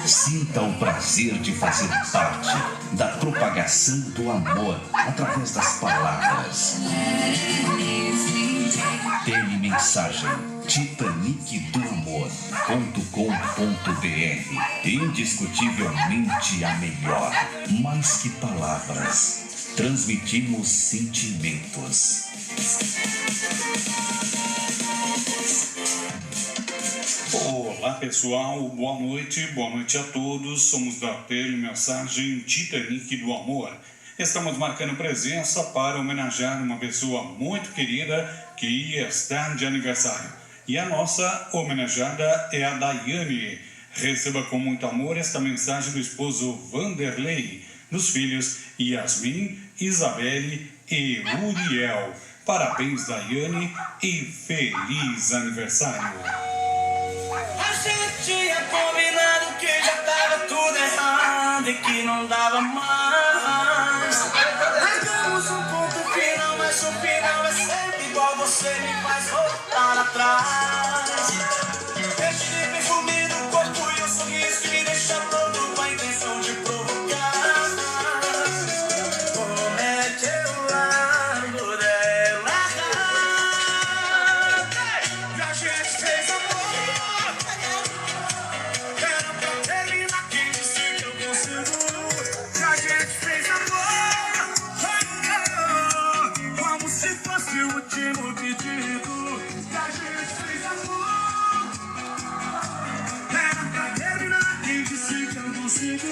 Sinta o prazer de fazer parte da propagação do amor através das palavras. Telemensagem titaniquedoamor.com.br. Indiscutivelmente a melhor. Mais que palavras, transmitimos sentimentos. Olá pessoal, boa noite a todos. Somos da Telemensagem Titanic do Amor. Estamos marcando presença para homenagear uma pessoa muito querida que está de aniversário. E a nossa homenageada é a Daiane. Receba com muito amor esta mensagem do esposo Vanderlei, dos filhos Yasmin, Isabelle e Uriel. Parabéns, Daiane, e feliz aniversário. A gente tinha combinado que já tava tudo errado e que não dava mais. Marcamos um ponto final, mas o final é sempre igual. Você me faz voltar atrás. Esse de perfume no corpo e um sorriso que me deixa todo com a intenção de provocar. Como é que eu largo dela? E a gente fez amor. Era pra terminar, quem disse que eu consigo? E a gente fez amor. Como se fosse o último pedido. E a gente fez amor. Era pra terminar, quem disse que eu consigo?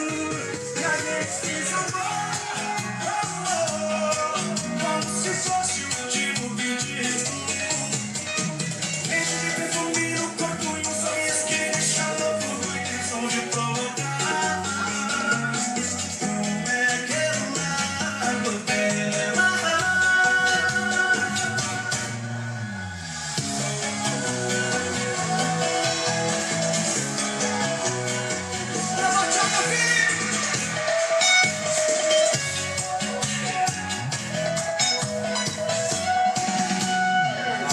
E a gente fez amor. Como se fosse o último pedido. Beijo de perfume no corpo e um sorriso que me deixa louco com a intenção de provocar. Como é que eu largo dela? Levante a mão, filho!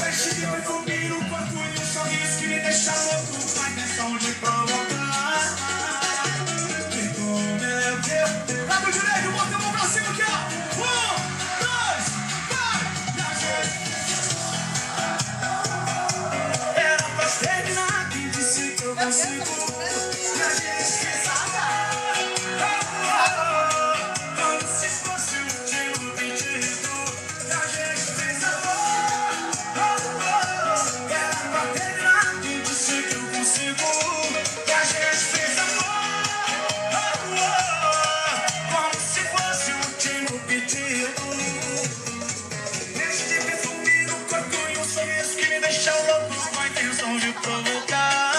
Beijo de perfume no corpo e um sorriso que me deixa louco com a intenção de provocar. E como é que eu... Lado direito, bota a mão pra cima aqui, ó. 1, 2, vai! E a gente... Era pra terminar, quem disse que eu consigo? E a gente fez amor. Como se fosse o último pedido. E a gente fez amor. Era pra terminar, quem disse que eu consigo? E a gente fez amor. Como se fosse o último pedido. Beijo de perfume no corpo e um sorriso que me deixa louco com a intenção de provocar.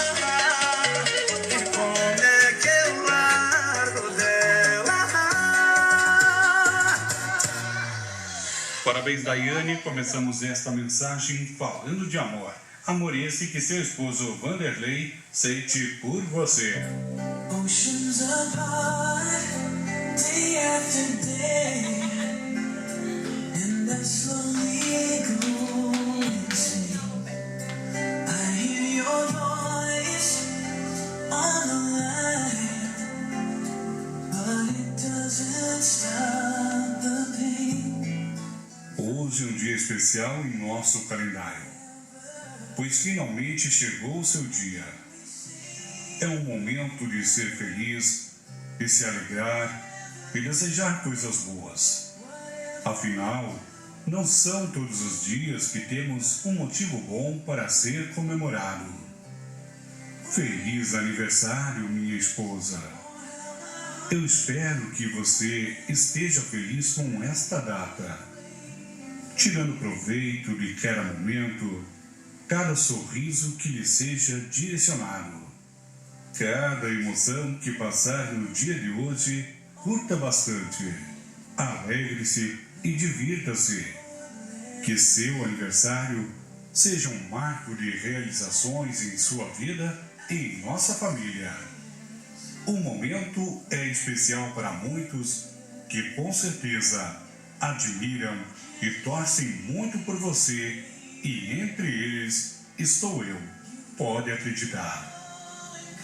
E como é que eu largo dela? Parabéns, Daiane. Começamos esta mensagem falando de amor. Amor esse que seu esposo Vanderlei sente por você. Oceans apart, day after day, and I slowly go insane. I hear your voice on the line, but it doesn't stop the pain. Hoje é um dia especial em nosso calendário, pois finalmente chegou o seu dia. É um momento de ser feliz, de se alegrar e desejar coisas boas. Afinal, não são todos os dias que temos um motivo bom para ser comemorado. Feliz aniversário, minha esposa! Eu espero que você esteja feliz com esta data, tirando proveito de cada momento, cada sorriso que lhe seja direcionado. Cada emoção que passar no dia de hoje, curta bastante, alegre-se e divirta-se. Que seu aniversário seja um marco de realizações em sua vida e em nossa família. O momento é especial para muitos que com certeza admiram e torcem muito por você, e entre eles estou eu. Pode acreditar.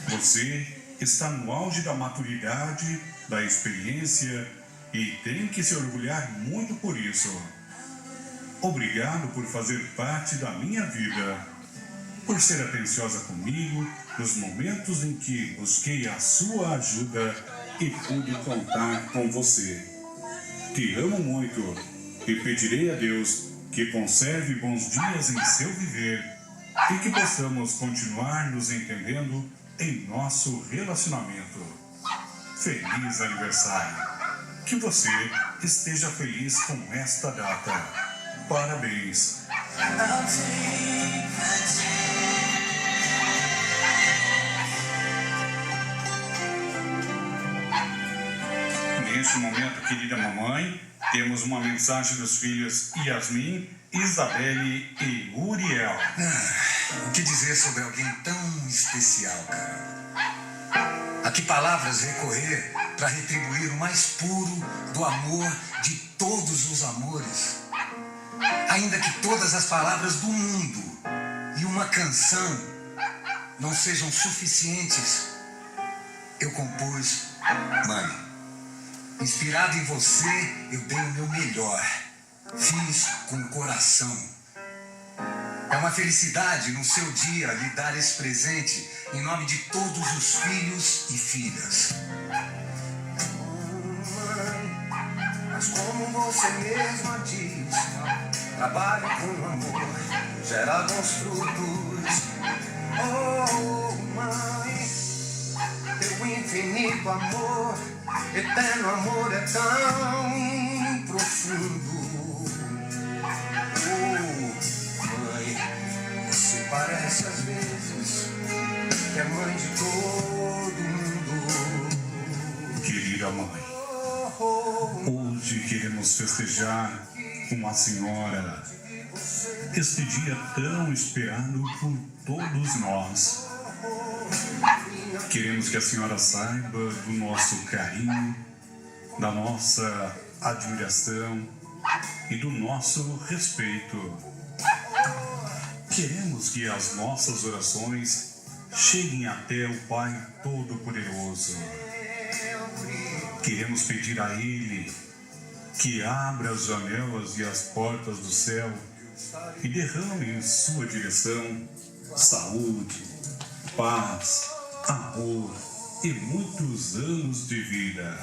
Você está no auge da maturidade, da experiência e tem que se orgulhar muito por isso. Obrigado por fazer parte da minha vida, por ser atenciosa comigo nos momentos em que busquei a sua ajuda e pude contar com você. Te amo muito e pedirei a Deus que conserve bons dias em seu viver e que possamos continuar nos entendendo em nosso relacionamento. Feliz aniversário! Que você esteja feliz com esta data. Parabéns! Neste momento, querida mamãe, temos uma mensagem dos filhos Yasmin, Isabelle e Uriel. O que dizer sobre alguém tão especial, cara? A que palavras recorrer para retribuir o mais puro do amor de todos os amores? Ainda que todas as palavras do mundo e uma canção não sejam suficientes, eu compus, mãe. Inspirado em você, eu dei o meu melhor. Fiz com o coração. É uma felicidade no seu dia lhe dar esse presente em nome de todos os filhos e filhas. Mãe, mas como você mesma diz, trabalho com amor, gera bons frutos. Oh, mãe, teu infinito amor, eterno amor é tão profundo. Oh, mãe, você parece às vezes que é mãe de todo mundo. Querida mãe, hoje queremos festejar com a senhora este dia tão esperado por todos nós. Queremos que a senhora saiba do nosso carinho, da nossa admiração e do nosso respeito. Queremos que as nossas orações cheguem até o Pai Todo-Poderoso. Queremos pedir a Ele que abra as janelas e as portas do céu e derrame em sua direção saúde, paz, amor e muitos anos de vida.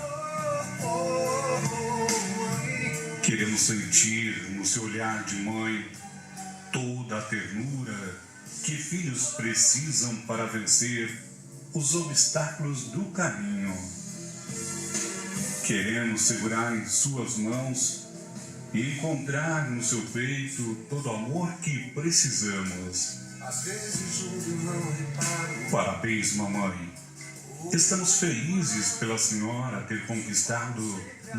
Queremos sentir no seu olhar de mãe toda a ternura que filhos precisam para vencer os obstáculos do caminho. Queremos segurar em suas mãos e encontrar no seu peito todo o amor que precisamos. Parabéns, mamãe. Estamos felizes pela senhora ter conquistado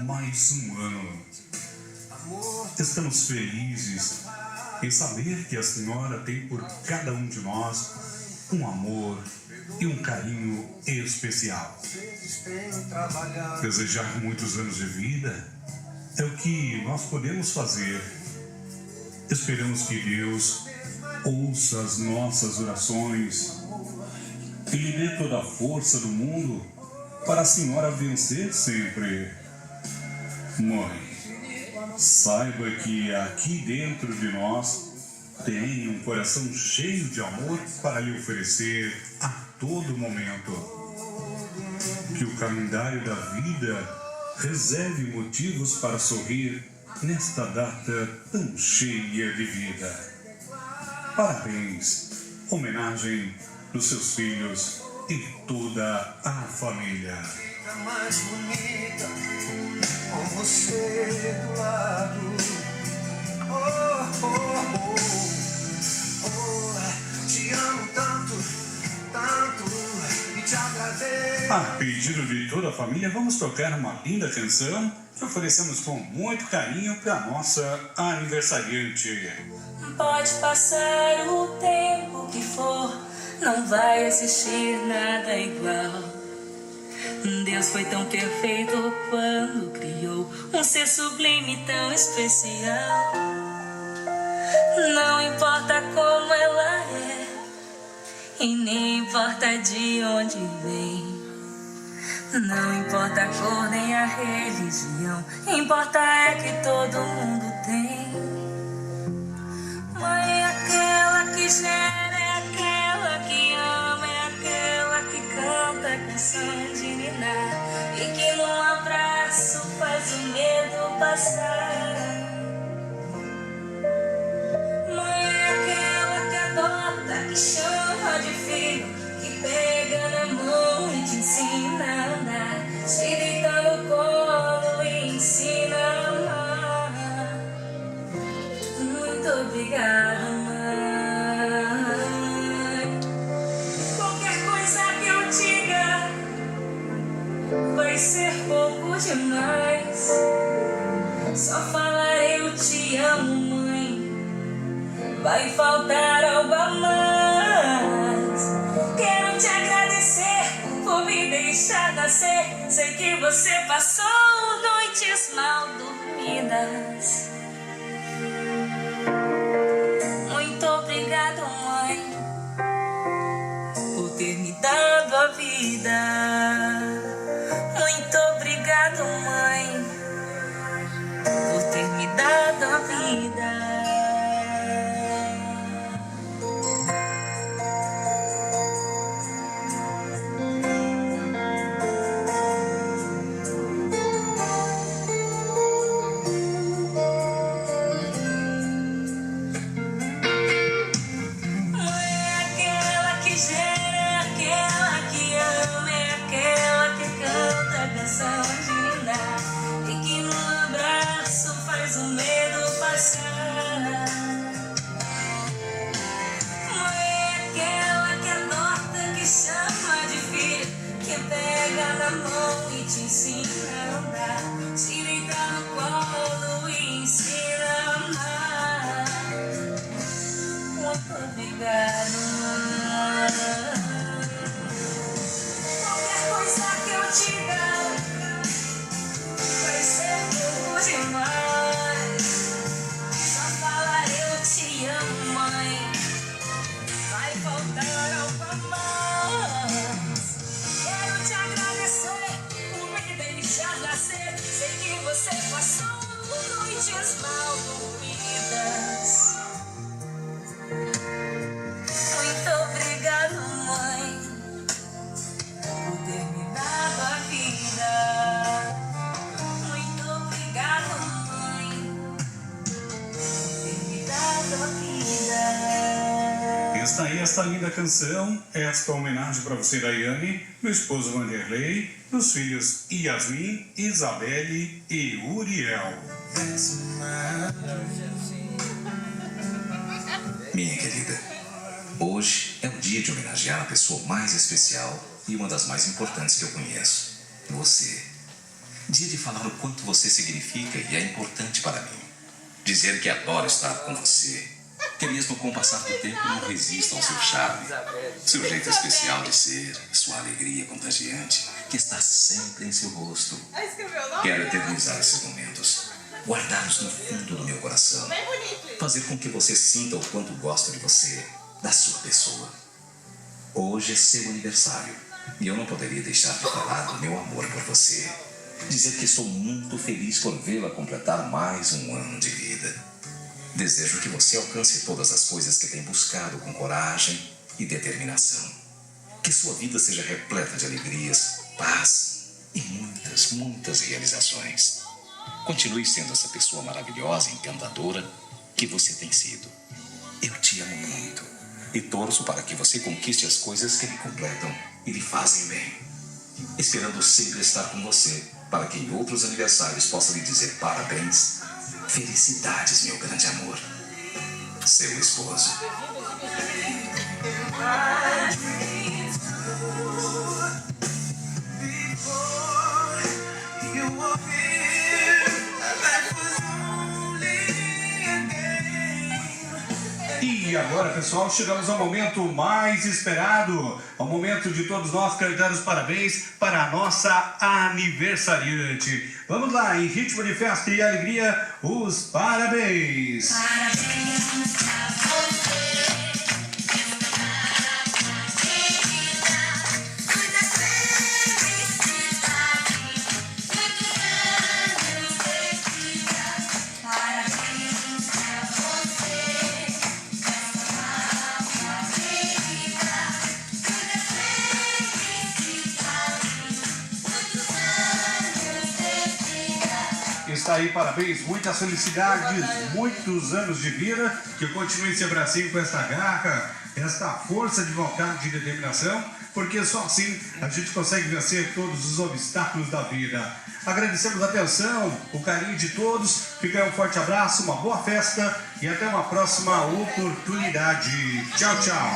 mais um ano. Estamos felizes em saber que a senhora tem por cada um de nós um amor e um carinho especial. Desejar muitos anos de vida é o que nós podemos fazer. Esperamos que Deus ouça as nossas orações e lhe dê toda a força do mundo para a senhora vencer sempre. Mãe, saiba que aqui dentro de nós tem um coração cheio de amor para lhe oferecer a todo momento. Que o calendário da vida reserve motivos para sorrir nesta data tão cheia de vida. Parabéns, homenagem dos seus filhos e toda a família. Fica mais bonita com você do lado. Oh, oh, oh, oh, te amo tanto, tanto e te agradeço. A pedido de toda a família, vamos tocar uma linda canção que oferecemos com muito carinho para nossa aniversariante. Pode passar o tempo que for, não vai existir nada igual. Deus foi tão perfeito quando criou um ser sublime tão especial. Não importa como ela é, e nem importa de onde vem. Não importa a cor nem a religião, importa é que todo mundo tem. Mãe é aquela que gera, é aquela que ama, é aquela que canta a canção de ninar e que num abraço faz o medo passar. Mãe é aquela que adota, que chama de filho, que pega na mão e te ensina a andar, te deita no colo e ensina a amar. Muito obrigada, mãe. Qualquer coisa que eu diga vai ser pouco demais. Só falar eu te amo, mãe, vai faltar algo a mais. Quero te agradecer por me deixar nascer. Sei que você passou noites mal dormidas. Muito obrigado, mãe, por ter me dado a vida. Muito obrigado, mãe, por ter me dado a vida. Te ensina a andar, te deita no colo e ensina a amar. Muito obrigado, mãe. Qualquer coisa que eu diga vai ser pouco demais. Só falar eu te amo, mãe, vai faltar algo a mais. Quero te agradecer por me deixar nascer. Sei que você passou noites mal dormidas. Muito obrigado, mãe, por ter me dado a vida. Muito obrigado, mãe, por ter me dado a vida. Está aí esta linda canção, esta homenagem para você, Daiane, meu esposo Vanderlei, dos filhos Yasmin, Isabelle e Uriel. Minha querida, hoje é um dia de homenagear a pessoa mais especial e uma das mais importantes que eu conheço, você. Dia de falar o quanto você significa e é importante para mim. Dizer que adoro estar com você, que mesmo com o passar do tempo não resisto ao seu charme, seu jeito especial de ser, sua alegria contagiante, que está sempre em seu rosto. Quero eternizar esses momentos, guardá-los no fundo do meu coração, fazer com que você sinta o quanto gosto de você, da sua pessoa. Hoje é seu aniversário e eu não poderia deixar de falar do meu amor por você, dizer que estou muito feliz por vê-la completar mais um ano de vida. Desejo que você alcance todas as coisas que tem buscado com coragem e determinação. Que sua vida seja repleta de alegrias, paz e muitas, muitas realizações. Continue sendo essa pessoa maravilhosa e encantadora que você tem sido. Eu te amo muito e torço para que você conquiste as coisas que lhe completam e lhe fazem bem. Esperando sempre estar com você, para que em outros aniversários possa lhe dizer parabéns. Felicidades, meu grande amor. Seu esposo. E agora, pessoal, chegamos ao momento mais esperado, ao momento de todos nós cantar os parabéns para a nossa aniversariante. Vamos lá, em ritmo de festa e alegria, os parabéns. Parabéns pra você. Muita felicidade. Tá aí, parabéns, muitas felicidades, muitos anos de vida, que continue esse abracinho com esta garra, esta força de vontade e determinação, porque só assim a gente consegue vencer todos os obstáculos da vida. Agradecemos a atenção, o carinho de todos, fica aí um forte abraço, uma boa festa e até uma próxima oportunidade. Tchau, tchau.